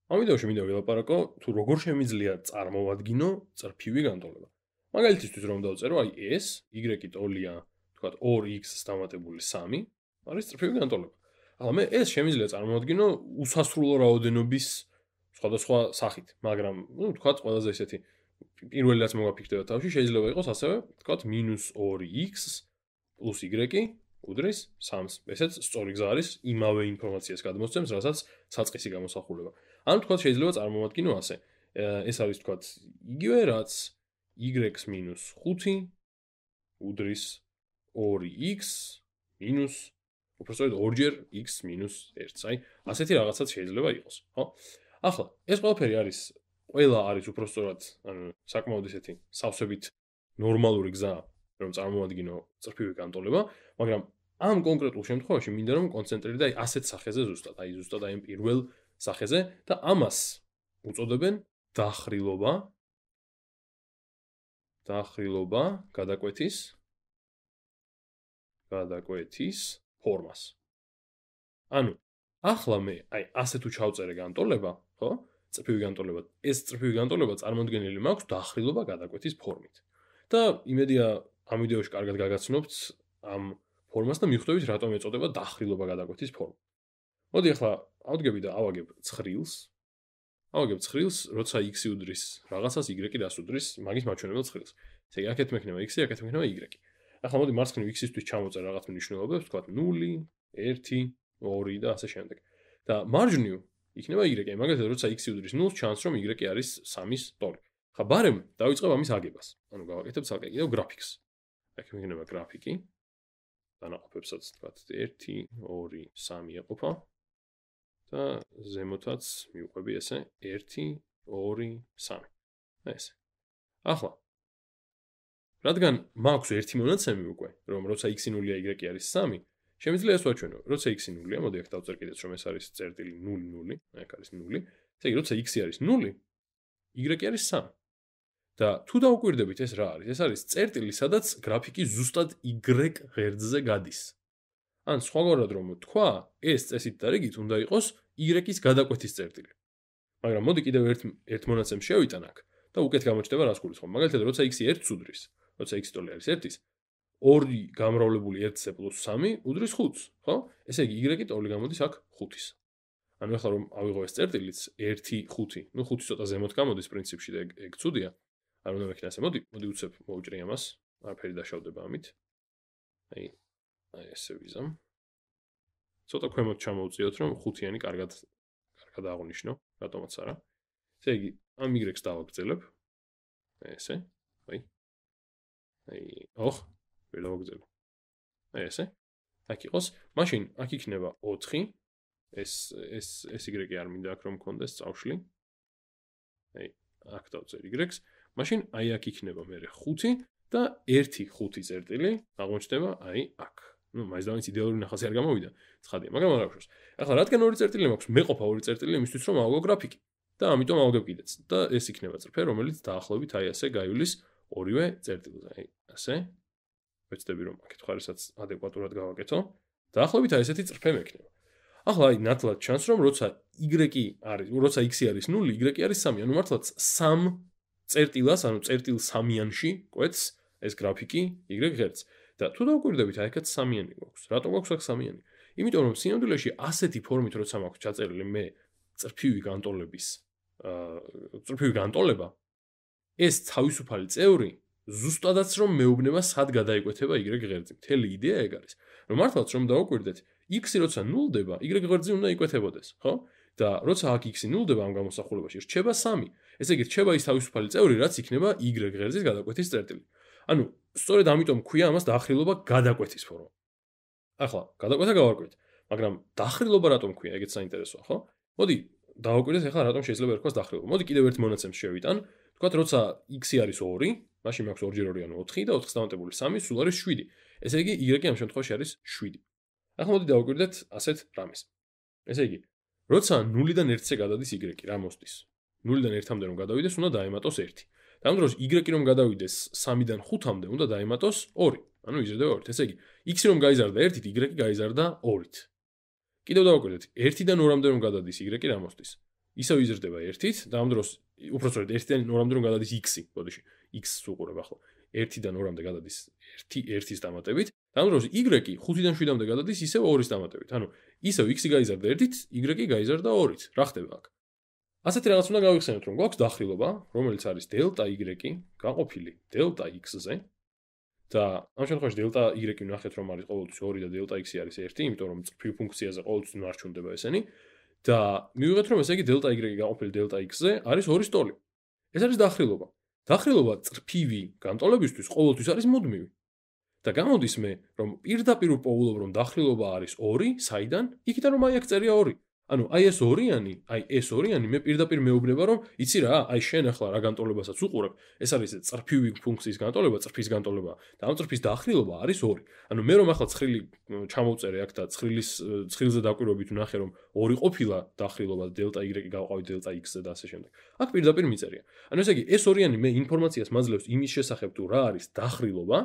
ამ ვიდეოში მინდა ვილაპარაკო თუ როგორ შემიძლია წარმოვადგინო წრფივი განტოლება. მაგალითისთვის რომ დავწერო აი ეს y ტოლია, თქვათ 2x დამატებული 3 არის წრფივი განტოლება. ახლა მე ეს შემიძლია წარმოვადგინო უსასრულო რაოდენობის სხვადასხვა სახით, მაგრამ თქვათ ყველაზე ესეთი პირველი რაც მოგაფიქრდება თავში შეიძლება იყოს ასევე თქვათ -2x + y უდრის 3-ს. ესეც სწორი გზა არის იმავე ინფორმაციას გადმოსცემს, რასაც საწყისი გამოსახულება. ან თქვათ შეიძლება წარმოვადგინო ასე. ეს არის თქვათ იგივე რაც y-ს -5 უდრის 2x მინუს უბრალოდ ორჯერ x - 1. აი, ასეთი რაღაცაც შეიძლება იყოს, ხო? ახლა, ეს ყველაფერი არის უბრალოდ ანუ საკმაოდ ესეთი სავსებით ნორმალური გზა, რომ წარმოვადგინო წრფივი განტოლება, მაგრამ ამ კონკრეტულ შემთხვევაში მინდა რომ კონცენტრირდე აი ასეთ სახეზე ზუსტად, აი ამ პირველ სახეზე და ამას უწოდებენ დახრილობა გადაკვეთის ფორმას. ანუ ახლა მე აი ასე თუ ჩავწერე განტოლება, ხო? წრფივი განტოლება. ეს წრფივი განტოლება წარმოდგენილი მაქვს დახრილობა გადაკვეთის ფორმით. და იმედია ამ ვიდეოში კარგად გაგაცნობთ ამ ფორმას და მიხვდებით რატომ ეწოდება დახრილობა გადაკვეთის ფორმა. მოდი ახლა ავდგები და ავაგებ ცხრილს. როცა x უდრის რაღაცას y რას უდრის, მაგის მაჩვენებელ ცხრილს. ესე იგი, აქეთ მექნება x, აქეთ მექნება y. ახლა მოდი მარცხნივ x-ისთვის ჩამოვწერ რაღაც მნიშვნელობებს, ვთქვათ 0, 1, 2 და ასე შემდეგ. და მარჯვნივ იქნება y. მაგალითად, როცა x უდრის 0-ს, ჩანს რომ y არის 3-ის ტოლი. ხა ბარემ დავიწყებ ამის აგებას. ანუ გავაკეთებ ცალკე კიდევ გრაფიკს. აქ მექნება გრაფიკი. დანაყოფებსაც ვთქვათ 1, 2, 3 ეყოფა. და ზემოთაც მივყვები ესე 1, 2, 3. ესე. ახლა რადგან მაქვს ერთი მონაცემი უკვე, რომ როცა x 0-ია y არის 3, შემიძლია ეს ვაჩვენო. როცა x 0-ია, მოდი აქ დავწერ კიდეც რომ ეს არის წერტილი 0, 0, აქ არის 0. ესე იგი, როცა x არის 0, y არის 3. და თუ დაუკვირდებით ეს რა არის? ეს არის წერტილი, სადაც გრაფიკი ზუსტად y ღერძზე გადის. ან სხვაგვარად რომ თქვა, ეს წესით და რიგით უნდა იყოს y-ის გადაკვეთის წერტილი. მაგრამ მოდი კიდევ ერთ მონაცემს შევიტან აქ და უკეთ გამოჩნდება რას გულისხმობ. მაგალითად, როცა x 1-ს უდრის, როცა x ტოლი არის 1-ის, 2 გამრავლებული 1-ზე + 3 უდრის 5-ს, ხო? ესე იგი y ტოლი გამოდის აქ 5-ის. ანუ ახლა რომ ავიღო ეს წერტილიც 1, 5, ну 5 ცოტა ზემოთ გამოდის პრინციპში და ეგ ცუდია. არ უნდა მექნა ასე. მოდი უცებ მოვუჭრი ამას. არაფერი დაშავდება ამით. აი ესე ვიზამ. ცოტა ქვემოთ ჩამოვწიოთ რომ 5-იანი კარგად აღნიშნო, რატომაც არა. ესე იგი, ამ y-ს დავაგრძელებ. ესე, აი. ვერ დავაგრძელე. ესე. აქ იყოს, მაშინ აქ იქნება 4. ეს y არ მინდა აქ რომ მქონდეს წავშლი. აქ დავწერ y-ს. მაშინ აი აქ იქნება მე 5 და 1-5 წერტილი აღმოჩნდება აი აქ. ну, მაინც და მაინც იდეალური ნახაზი არ გამოვიდა. ცხადია, მაგრამ არ აღშოს. ახლა რადგან ორი წერტილი მაქვს, მეყოფა ორი წერტილი იმისთვის რომ ავაგო გრაფიკი. და ამიტომ ავაგებ კიდეც. და ეს იქნება წრფე, რომელიც დაახლოებით აი ასე გაივლის ორივე წერტილზე. აი ასე. ვეცდები რომ აქეთ ხარისაც ადეკვატურად გავაკეთო. დაახლოებით აი ესეთი წრფე მექნება. ახლა აი ნათლად ჩანს რომ როცა x არის 0, y არის 3. ანუ მართლაც 3 წერტილას, ანუ წერტილ 3-იანში კვეთს ეს გრაფიკი y ღერძს. და თუ დავუკვირდებით, აი აქაც 3-იანი გვაქვს. რატომ გვაქვს აქ 3-იანი? იმიტომ რომ სინამდვილეში ასეთი ფორმით როცა მაქვს ჩაწერილი მე წრფივი განტოლება, ეს თავისუფალი წევრი ზუსტადაც რომ მეუბნება სად გადაიკვეთება y ღერძი. მთელი იდეა ეგ არის. რომ მართლაც რომ დავუკვირდეთ, x როცა ნულდება, y ღერძი უნდა იკვეთებოდეს, ხო? და როცა აქ x ნულდება ამ გამოსახულებაში, რჩება 3. ესე იგი, რჩება ის თავისუფალი წევრი, რაც იქნება y ღერძის გადაკვეთის წერტილი. ანუ სწორედ ამიტომ ქვია ამას დახრილობა გადაკვეთის ფორმა. ახლა გადაკვეთა გავარკვევთ, მაგრამ დახრილობა რატომ ქვია? ეგეც საინტერესოა, ხო? მოდი დავაკვირდეთ ახლა რატომ შეიძლება ერქვას დახრილობა. მოდი კიდევ ერთ მონაცემს შევიტან. ვთქვათ, როცა x არის 2, მაშინ მაქვს 2 ანუ 4 და 4-ს დამატებული 3 სულ არის 7. ესე იგი, y ამ შემთხვევაში არის 7. ახლა მოდი დავაკვირდეთ ასეთ რამეს. ესე იგი, როცა 0-დან 1-ზე გადადის y, რა მოსდის? 0-დან 1-მდე რომ გადავიდეს, უნდა დაემატოს 1. და ამ დროს y რომ გადავიდეს 3-დან 5-მდე, უნდა დაემატოს 2. ანუ იზრდება 2. ესე იგი, x რომ გაიზარდა 1-ით, y გაიზარდა 2-ით. კიდევ დავაკვირდეთ, 1-დან 2-მდე რომ გადადის y რა მოსდის? ისევ იზრდება 1-ით და ამ დროს უпростоრად 1-დან 2-მდე რომ გადადის x-ი, ბოდიში, x-ს უყურებ ახლა. 1-დან 2-მდე გადადის 1-ის დამატებით, და ამ დროს y-ი 5-დან 7-მდე გადადის ისევ 2-ის დამატებით. ანუ ისევ x-ი გაიზარდა 1-ით, y-ი გაიზარდა 2-ით. რა ხდება აქ? ასეთი რაღაც უნდა გავიხსენოთ, რომ გვაქვს დახრილობა, რომელიც არის დელტა y-ი გაყოფილი დელტა x-ზე. და ამ შემთხვევაში დელტა y-ი ნახეთ, რომ არის ყოველთვის 2 და დელტა x-ი არის 1, იმიტომ რომ წრფივ ფუნქციაზე ყოველთვის ნარჩუნდება ესენი. და მივიღეთ, რომ ესე იგი დელტა y-ი გაყოფილი დელტა x-ზე არის 2-ის ტოლი. ეს არის დახრილობა. დახრილობა წრფივი განტოლებისთვის ყოველთვის არის მუდმივი. და გამოდის მე, რომ პირდაპირ ვპოულობ, რომ დახრილობა არის 2, საიდან? იქიდან რომ აი აქ წერია 2. ანუ აი ეს 2-იანი, აი ეს 2-იანი მე პირდაპირ მეუბნება, რომ იცი რა, აი შენ ახლა რა განტოლებასაც უყურებ, ეს არის წრფივი ფუნქციის განტოლება, წრფის განტოლება და ამ წრფის დახრილობა არის 2. ანუ მე რომ ახლა ცხრილი ჩამოვწერე აქ და ცხრილზე დაკვირვებით ვნახე, რომ 2 ყოფილა დახრილობა დელტა y-ი გავყავით დელტა x-ზე და ასე შემდეგ. აქ პირდაპირ მიწერია. ანუ ესე იგი ეს 2-იანი მე ინფორმაციას მაძლევს იმის შესახებ თუ რა არის დახრილობა,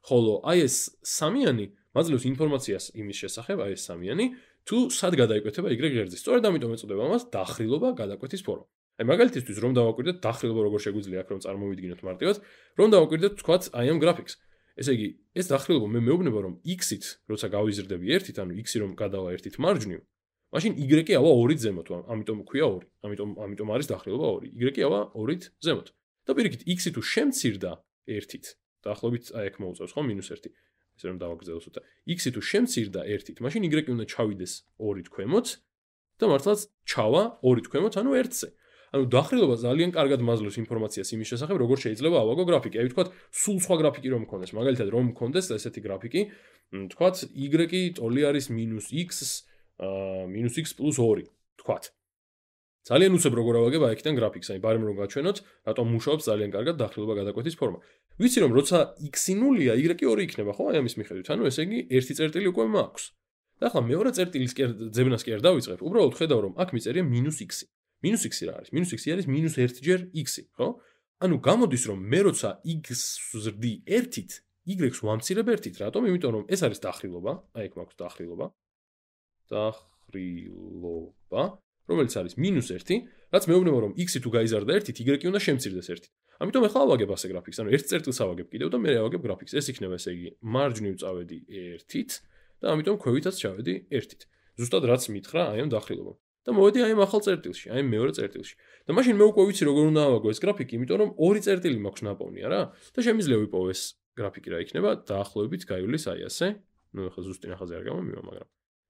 ხოლო აი ეს 3-იანი მაძლევს ინფორმაციას იმის შესახებ, აი ეს 3-იანი თუ სად გადაიკვეთება y ღერძი. სწორედ ამიტომ ეწოდება მას დახრილობა გადაკვეთის ფორმა. აი მაგალითისთვის რომ დავაკვირდეთ დახრილობა როგორ შეგვიძლია აქ რომ წარმოვიდგინოთ მარტივად, რომ დავაკვირდეთ თქვათ აი ამ გრაფიკს. ესე იგი, ეს დახრილობა მე მეუბნება რომ x-ით, როცა გავიზრდები 1-ით, ანუ x-ი რომ გადავა 1-ით მარჯვნივ, მაშინ y-ი ავა 2-ით ზემოთ, ამიტომ ქვია 2. ამიტომ არის დახრილობა 2. y-ი ავა 2-ით ზემოთ. და პირიქით x-ი თუ შემცირდა 1-ით, დაახლოებით აი აქ მოუწევს ხო -1. ესე რომ დავაგრძელოთ და x-ი თუ შემცირდა 1-ით, მაშინ y-ი უნდა ჩავიდეს 2-ით ქვემოთ და მართლაც ჩავა 2-ით ქვემოთ, ანუ 1-ზე. ანუ დახრილობა ძალიან კარგად მაძლევს ინფორმაციას იმის შესახებ, როგორ შეიძლება ავაგო გრაფიკი. აი ვთქვათ, სულ სხვა გრაფიკი რომ მქონდეს, მაგალითად რომ მქონდეს ესეთი გრაფიკი, ვთქვათ, y-ი ტოლი არის -x -x + 2, ვთქვათ. ძალიან უცებ როგორ ავაგებ აი აქედან გრაფიკს, აი ბარემ რომ გაჩვენოთ, რატომ მუშაობს ძალიან კარგად დახრილობა გადაკვეთის ფორმა. ვიცი რომ როცა x-ი 0-ია, y-ი 2 იქნება, ხო? აი ამის მიხედვით. ანუ ესე იგი 1 წერტილი უკვე მაქვს. და ახლა მეორე წერტილის ძებნას კი არ დავიწყებ. უბრალოდ ხედავ რომ აქ მიწერია -x-ი. -x-ი რა არის? -x-ი არის -1 ჯერ x-ი, ხო? ანუ გამოდის რომ მე როცა x ვზრდი 1-ით, y-ს ვამცირებ 1-ით, რატომ? იმიტომ რომ ეს არის დახრილობა, აი აქ მაქვს დახრილობა. რომელიც არის -1, რაც მეუბნება რომ x-ი თუ გაიზარდა 1-ით, y-ი უნდა შემცირდეს 1-ით. ამიტომ ახლა ავაგებ ასე გრაფიკს, ანუ ერთ წერტილს ავაგებ კიდევ და მე ავაგებ გრაფიკს. ეს იქნება ესე იგი მარჯვნივ წავედი 1-ით და ამიტომ ქვევითაც ჩავედი 1-ით. ზუსტად რაც მითხრა აი ამ დახრილობამ. და მოვედი აი ამ ახალ წერტილში, აი მეორე წერტილში. და მაშინ მე უკვე ვიცი როგორ უნდა ავაგო ეს გრაფიკი, იმიტომ რომ 2 წერტილი მაქვს ნაპოვნია რა. და შემიძლია ვიპოვო ეს გრაფიკი რა იქნება, დაახლოებით გაივლის აი ასე. ნუ ახლა ზუსტი ნახაზი არ გამომივა, მაგრამ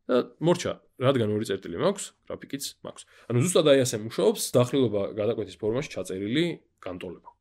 და მორჩა, რადგან 2 წერტილი მაქვს, გრაფიკიც მაქვს. ანუ ზუსტად აი ასე მუშაობს დახრილობა გადაკვეთის ფორმაში ჩაწერილი განტოლება.